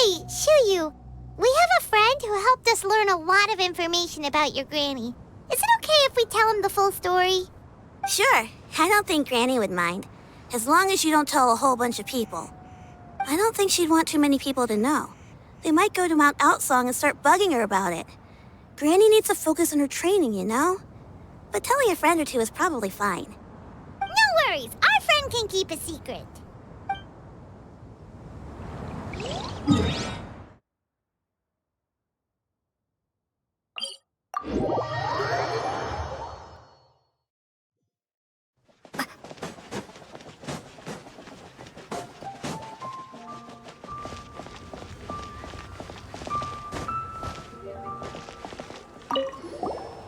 Hey, Xianyun, we have a friend who helped us learn a lot of information about your granny. Is it okay if we tell him the full story? Sure, I don't think Granny would mind. As long as you don't tell a whole bunch of people. I don't think she'd want too many people to know. They might go to Mount Outsong and start bugging her about it. Granny needs to focus on her training, you know? But telling a friend or two is probably fine. No worries, our friend can keep a secret.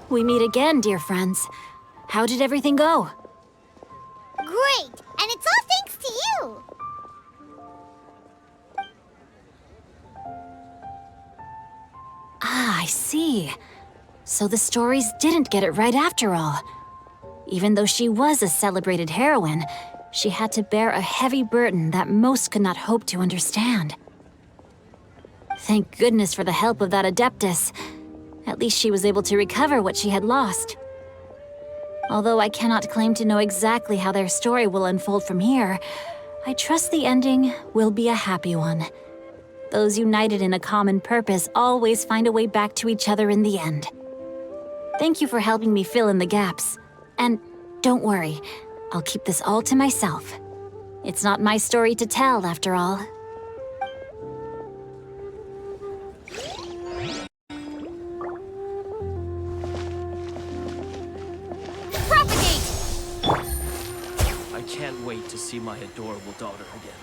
We meet again, dear friends. How did everything go? Great, and it's all thanks to you. Ah, I see. So the stories didn't get it right after all. Even though she was a celebrated heroine, she had to bear a heavy burden that most could not hope to understand. Thank goodness for the help of that Adeptus. At least she was able to recover what she had lost. Although I cannot claim to know exactly how their story will unfold from here, I trust the ending will be a happy one. Those united in a common purpose always find a way back to each other in the end. Thank you for helping me fill in the gaps. And don't worry, I'll keep this all to myself. It's not my story to tell, after all. I can't wait to see my adorable daughter again.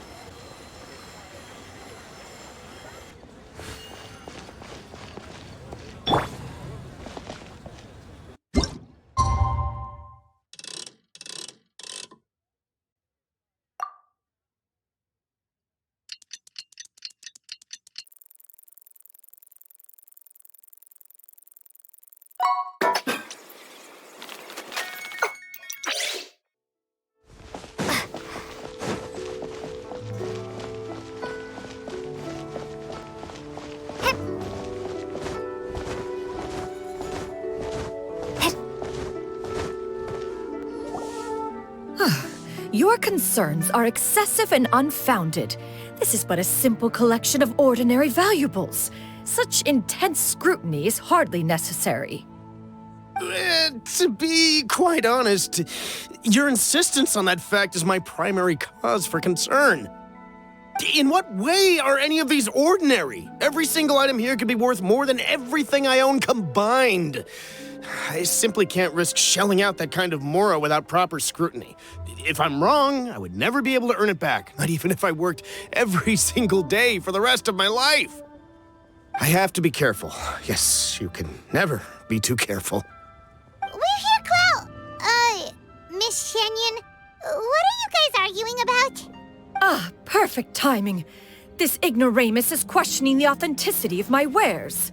Your concerns are excessive and unfounded. This is but a simple collection of ordinary valuables. Such intense scrutiny is hardly necessary. To be quite honest, your insistence on that fact is my primary cause for concern. In what way are any of these ordinary? Every single item here could be worth more than everything I own combined. I simply can't risk shelling out that kind of mora without proper scrutiny. If I'm wrong, I would never be able to earn it back, not even if I worked every single day for the rest of my life. I have to be careful. Yes, you can never be too careful. We're here, Clow. Miss Xianyun, what are you guys arguing about? Ah, perfect timing. This ignoramus is questioning the authenticity of my wares.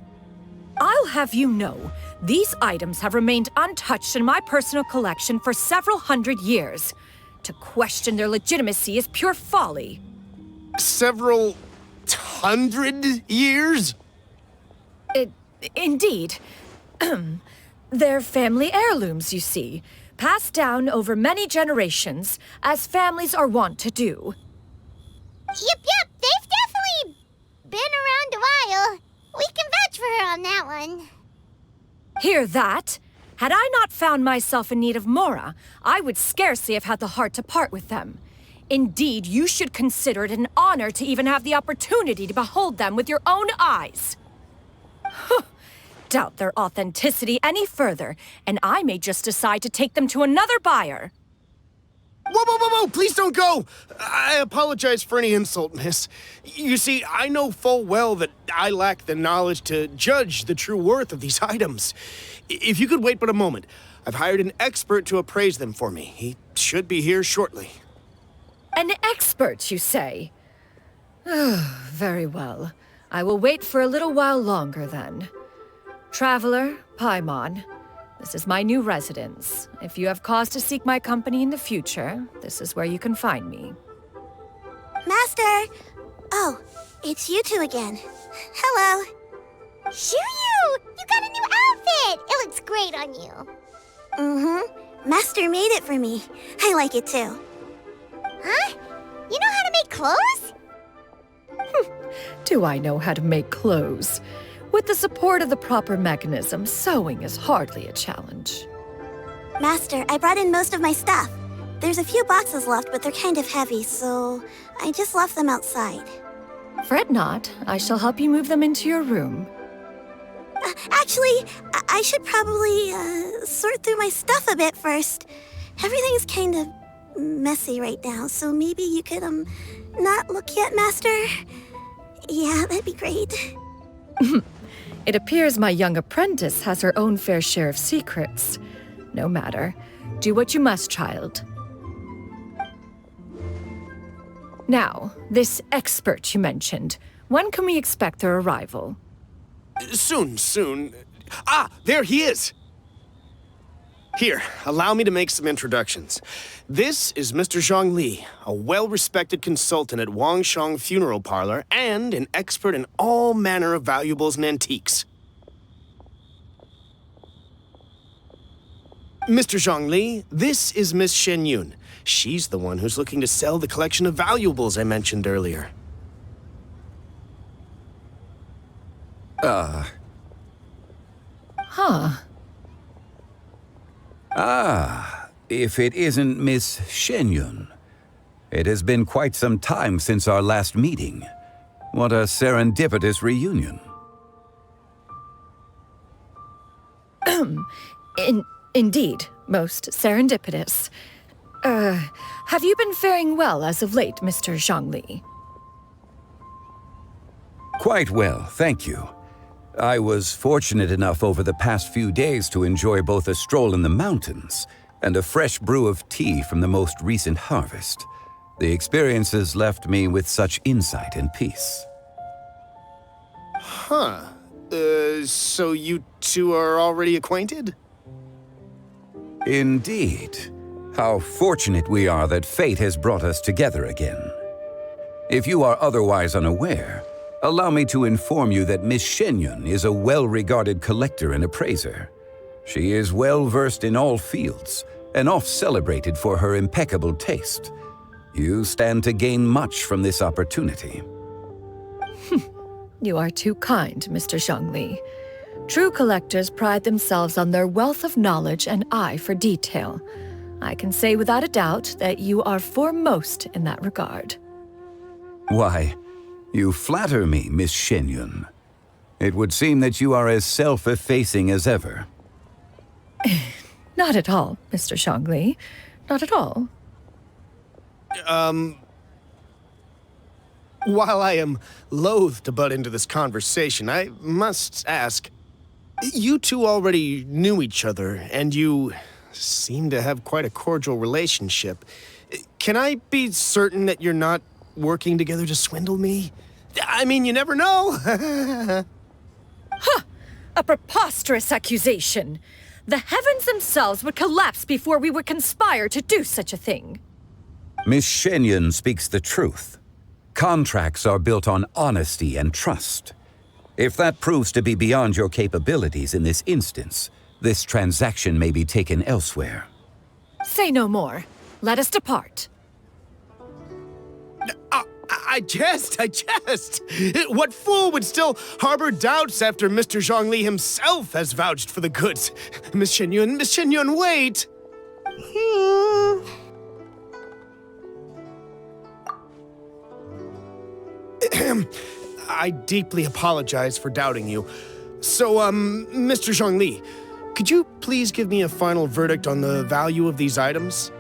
I'll have you know, these items have remained untouched in my personal collection for several hundred years. To question their legitimacy is pure folly. Several hundred years? Indeed. They're family heirlooms, you see, passed down over many generations, as families are wont to do. Yep, they've definitely been around a while. We can vouch for her on that one. Hear that? Had I not found myself in need of mora, I would scarcely have had the heart to part with them. Indeed, you should consider it an honor to even have the opportunity to behold them with your own eyes. Doubt their authenticity any further, and I may just decide to take them to another buyer. Whoa, please don't go! I apologize for any insult, miss. You see, I know full well that I lack the knowledge to judge the true worth of these items. If you could wait but a moment, I've hired an expert to appraise them for me. He should be here shortly. An expert, you say? Very well. I will wait for a little while longer, then. Traveler, Paimon, this is my new residence. If you have cause to seek my company in the future, this is where you can find me. Master, Oh, it's you two again. Hello. Xianyun! You got a new outfit! It looks great on you. Mm-hmm. Master made it for me. I like it too. Huh? You know how to make clothes? Do I know how to make clothes? With the support of the proper mechanism, sewing is hardly a challenge. Master, I brought in most of my stuff. There's a few boxes left, but they're kind of heavy, so I just left them outside. Fret not. I shall help you move them into your room. Actually, I should probably sort through my stuff a bit first. Everything's kind of messy right now, so maybe you could, not look yet, Master? Yeah, that'd be great. It appears my young apprentice has her own fair share of secrets. No matter. Do what you must, child. Now, this expert you mentioned, when can we expect their arrival? Soon. Ah, there he is! Here, allow me to make some introductions. This is Mr. Zhongli, a well-respected consultant at Wangshang Funeral Parlor and an expert in all manner of valuables and antiques. Mr. Zhongli, this is Miss Xianyun. She's the one who's looking to sell the collection of valuables I mentioned earlier. If it isn't Miss Xianyun. It has been quite some time since our last meeting. What a serendipitous reunion. Indeed, most serendipitous. Have you been faring well as of late, Mr. Zhongli? Quite well, thank you. I was fortunate enough over the past few days to enjoy both a stroll in the mountains and a fresh brew of tea from the most recent harvest. The experiences left me with such insight and peace. Huh. So you two are already acquainted? Indeed. How fortunate we are that fate has brought us together again. If you are otherwise unaware, allow me to inform you that Miss Xianyun is a well-regarded collector and appraiser. She is well-versed in all fields, and oft-celebrated for her impeccable taste. You stand to gain much from this opportunity. You are too kind, Mr. Zhongli. True collectors pride themselves on their wealth of knowledge and eye for detail. I can say without a doubt that you are foremost in that regard. Why, you flatter me, Miss Xianyun. It would seem that you are as self-effacing as ever. Not at all, Mr. Zhongli. Not at all. While I am loath to butt into this conversation, I must ask, you two already knew each other, and you seem to have quite a cordial relationship. Can I be certain that you're not working together to swindle me? I mean, you never know. A preposterous accusation. The heavens themselves would collapse before we would conspire to do such a thing. Miss Xianyun speaks the truth. Contracts are built on honesty and trust. If that proves to be beyond your capabilities in this instance, this transaction may be taken elsewhere. Say no more. Let us depart. I jest. What fool would still harbor doubts after Mr. Zhongli himself has vouched for the goods? Miss Xianyun, wait! I deeply apologize for doubting you. So, Mr. Zhongli, could you please give me a final verdict on the value of these items?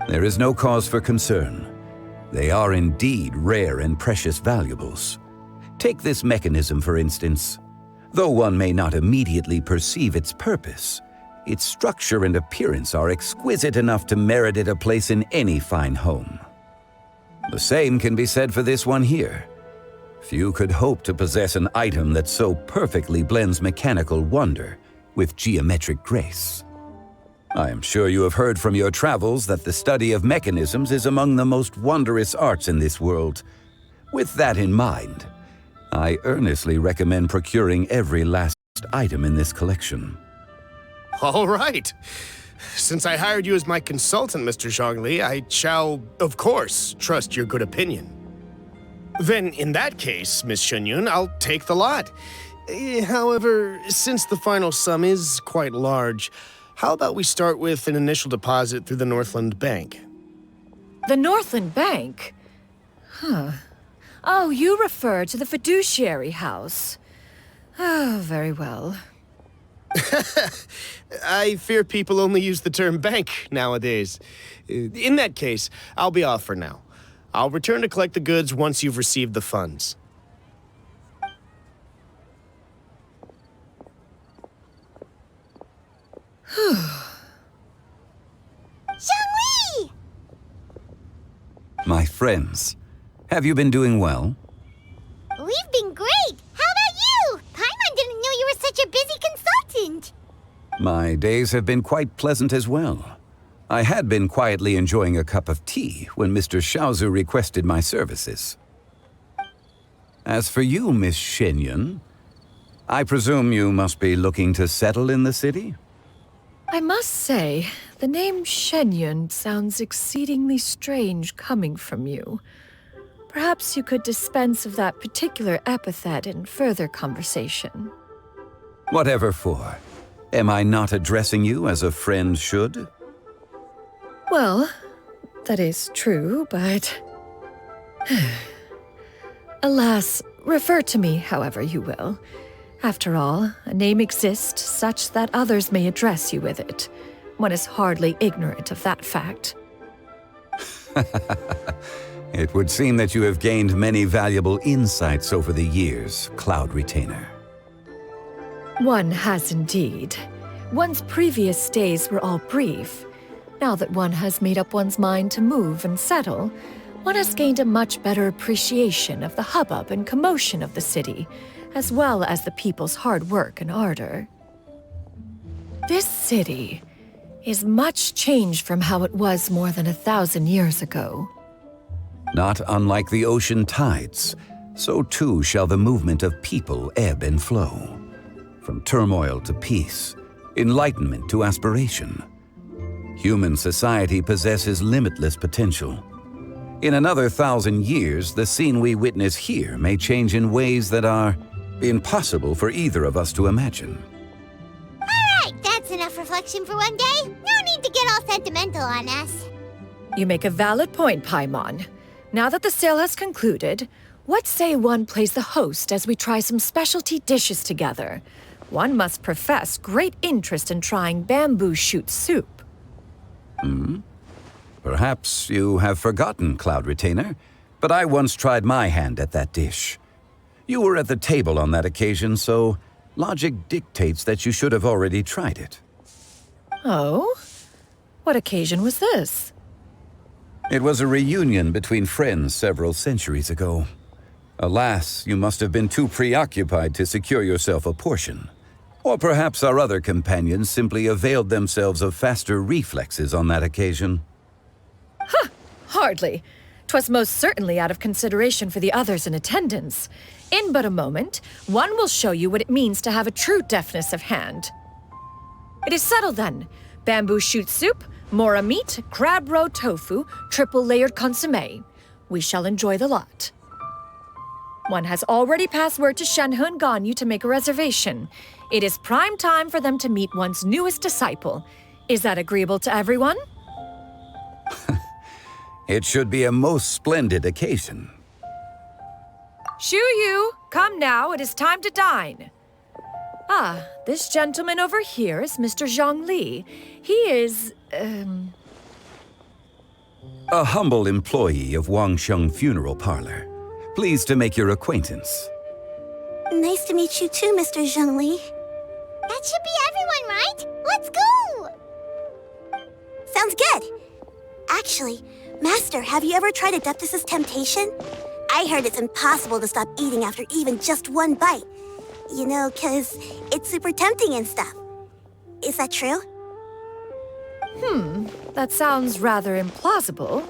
There is no cause for concern. They are indeed rare and precious valuables. Take this mechanism, for instance. Though one may not immediately perceive its purpose, its structure and appearance are exquisite enough to merit it a place in any fine home. The same can be said for this one here. Few could hope to possess an item that so perfectly blends mechanical wonder with geometric grace. I am sure you have heard from your travels that the study of mechanisms is among the most wondrous arts in this world. With that in mind, I earnestly recommend procuring every last item in this collection. All right. Since I hired you as my consultant, Mr. Zhongli, I shall, of course, trust your good opinion. Then, in that case, Miss Xianyun, I'll take the lot. However, since the final sum is quite large, how about we start with an initial deposit through the Northland Bank? The Northland Bank? Huh. Oh, you refer to the fiduciary house. Oh, very well. I fear people only use the term bank nowadays. In that case, I'll be off for now. I'll return to collect the goods once you've received the funds. Zhongli! My friends, have you been doing well? We've been great! How about you? Paimon didn't know you were such a busy consultant! My days have been quite pleasant as well. I had been quietly enjoying a cup of tea when Mr. Xiaozu requested my services. As for you, Miss Xianyun, I presume you must be looking to settle in the city? I must say, the name Xianyun sounds exceedingly strange coming from you. Perhaps you could dispense of that particular epithet in further conversation. Whatever for. Am I not addressing you as a friend should? Well, that is true, but... Alas, refer to me however you will. After all, a name exists such that others may address you with it. One is hardly ignorant of that fact. It would seem that you have gained many valuable insights over the years, Cloud Retainer. One has indeed. One's previous stays were all brief. Now that one has made up one's mind to move and settle, one has gained a much better appreciation of the hubbub and commotion of the city, as well as the people's hard work and ardor. This city is much changed from how it was more than 1,000 years ago. Not unlike the ocean tides, so too shall the movement of people ebb and flow. From turmoil to peace, enlightenment to aspiration. Human society possesses limitless potential. In another 1,000 years, the scene we witness here may change in ways that are impossible for either of us to imagine. Alright, that's enough reflection for one day. No need to get all sentimental on us. You make a valid point, Paimon. Now that the sale has concluded, what say one plays the host as we try some specialty dishes together? One must profess great interest in trying bamboo shoot soup. Perhaps you have forgotten, Cloud Retainer, but I once tried my hand at that dish. You were at the table on that occasion, so logic dictates that you should have already tried it. Oh? What occasion was this? It was a reunion between friends several centuries ago. Alas, you must have been too preoccupied to secure yourself a portion. Or perhaps our other companions simply availed themselves of faster reflexes on that occasion. Hardly. 'Twas most certainly out of consideration for the others in attendance. In but a moment, one will show you what it means to have a true deftness of hand. It is settled then. Bamboo shoot soup, mora meat, crab roe tofu, triple-layered consommé. We shall enjoy the lot. One has already passed word to Shenhe and Ganyu to make a reservation. It is prime time for them to meet one's newest disciple. Is that agreeable to everyone? It should be a most splendid occasion. Shu Yu, come now, it is time to dine. Ah, this gentleman over here is Mr. Zhongli. He is, A humble employee of Wangsheng Funeral Parlor. Pleased to make your acquaintance. Nice to meet you too, Mr. Zhongli. That should be everyone, right? Let's go! Sounds good. Actually, Master, have you ever tried Adeptus' temptation? I heard it's impossible to stop eating after even just one bite. You know, 'cause it's super tempting and stuff. Is that true? that sounds rather implausible.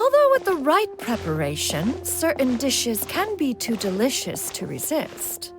Although with the right preparation, certain dishes can be too delicious to resist.